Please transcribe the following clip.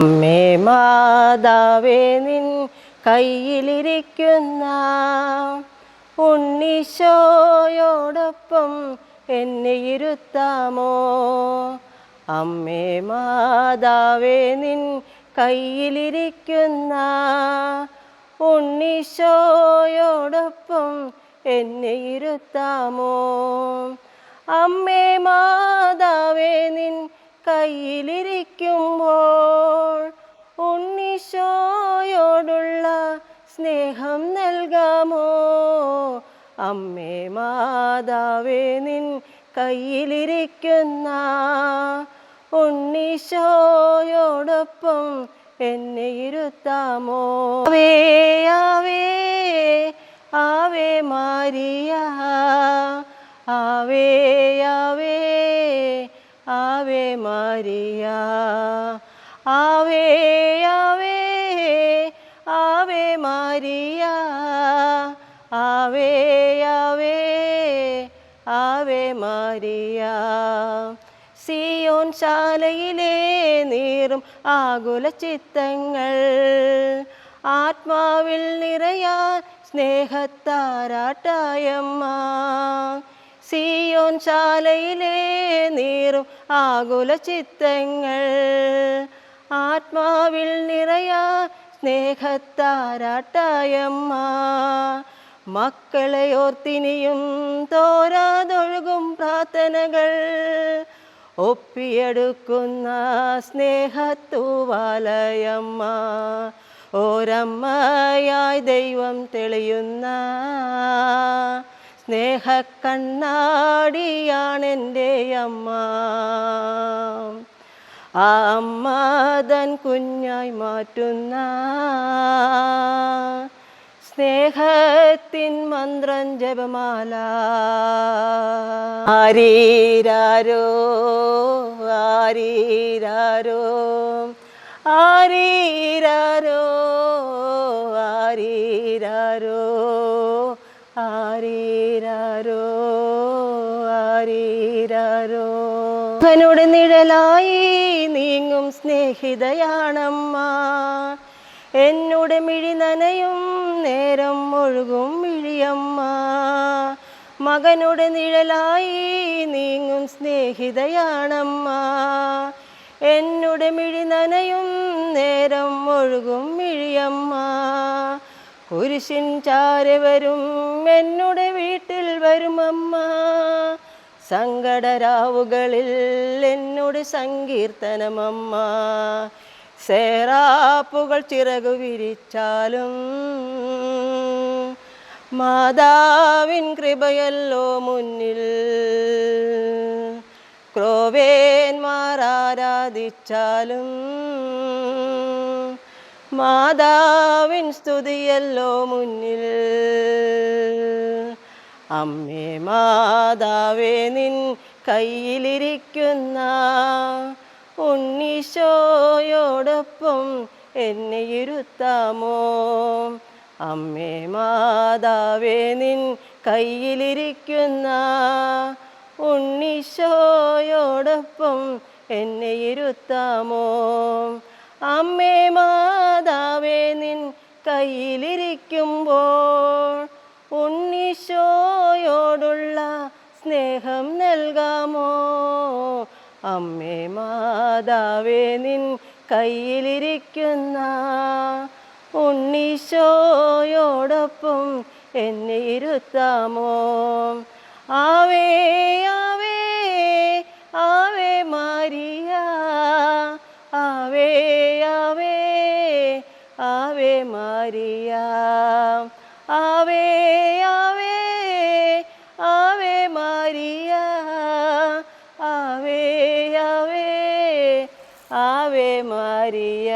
അമ്മേ മാതാവേ നിൻ കയ്യിലിരിക്കുന്ന ഉണ്ണീശോയോടൊപ്പം എന്നെ ഇരുത്താമോ? അമ്മേ മാതാവേ നിൻ കയ്യിലിരിക്കുന്ന ഉണ്ണീശോയോടൊപ്പം എന്നെ ഇരുത്താമോ? അമ്മേ മാതാവേ നിൻ കയ്യിലിരിക്കുമ്പോൾ ഉണ്ണീശോയോടുള്ള സ്നേഹം നൽകാമോ? അമ്മേ മാതാവേ നിൻ കയ്യിലിരിക്കുന്ന ഉണ്ണീശോയോടൊപ്പം എന്നെ ഇരുത്താമോ? ആവേ ആവേ ആവേ മാരിയ, ആവേ ആവേ ആവേ മാരിയ, ആവേ ആവേ ആവേ മാരിയ, ആവേ ആവേ ആവേ മാരിയ. സിയോൻ ശാലയിലെ നീറും ആകുല ചിത്തങ്ങൾ ആത്മാവിൽ നിറയാൻ സ്നേഹത്താരാട്ടായമ്മ. സിയോൻ ശാലയിലെ നീറും ആകുല ചിത്തങ്ങൾ ആത്മാവിൽ നിറയാൻ സ്നേഹത്താരാട്ടായമ്മ. മക്കളെ ഓർത്തിനിയും തോരാതൊഴുകും പ്രാർത്ഥനകൾ ഒപ്പിയെടുക്കുന്ന സ്നേഹത്തൂവാലയമ്മ. ഓരമ്മയായി ദൈവം തെളിയുന്ന സ്നേഹക്കണ്ണാടിയാണെൻ്റെ അമ്മ. ആ അമ്മ തൻ കുഞ്ഞായി മാറ്റുന്ന സ്നേഹത്തിൻ മന്ത്രം ജപമാല. ആരീരാരോ ആരീരാരോ ആരീരാരോ ആരീരാരോ ആരീരാരോ ആരീരാരോ. അവനുടെ നിഴലായി നീങ്ങും സ്നേഹിതയാണമ്മ. എന്നുടെ മിഴി നനയും നേരം ഒഴുകും മിഴിയമ്മ. മകനുടെ നിഴലായി നീങ്ങും സ്നേഹിതയാണമ്മ. എന്നുടെ മിഴി നനയും നേരം ഒഴുകും മിഴിയമ്മ. കുരിശിൻ ചാരെ വരും എന്നുടെ വീട്ടിൽ വരുമമ്മ. സങ്കടരാവുകളിൽ എന്നോട് സങ്കീർത്തനമമ്മ. സേറാപ്പുകൾ ചിറകു വിരിച്ചാലും മാതാവിൻ കൃപയല്ലോ മുന്നിൽ. ക്രോവേന്മാർ ആരാധിച്ചാലും മാതാവിൻ സ്തുതിയല്ലോ മുന്നിൽ. അമ്മേ മാതാവേ നിൻ കയ്യിലിരിക്കുന്ന ഉണ്ണീശോയോടൊപ്പം എന്നെ ഇരുത്താമോ? അമ്മേ മാതാവേ നിൻ കയ്യിലിരിക്കുന്ന ഉണ്ണീശോയോടൊപ്പം എന്നെ ഇരുത്താമോ? അമ്മേ മാതാവേ നിൻ കയ്യിലിരിക്കുമ്പോൾ ഉണ്ണീശോയോടുള്ള സ്നേഹം നൽകാമോ? അമ്മേ മാതാവേ നിൻ കയ്യിലിരിക്കുന്ന ഉണ്ണീശോയോടൊപ്പം എന്നെ ഇരുത്താമോ? ആവേ ആവേ ആവേ മാരിയ, ആവേ ആവേ ആവേ മാരിയ, ആവേ ആവേ ആവേ മാരിയ, ആവേ ആവേ ആവേ മാരിയ.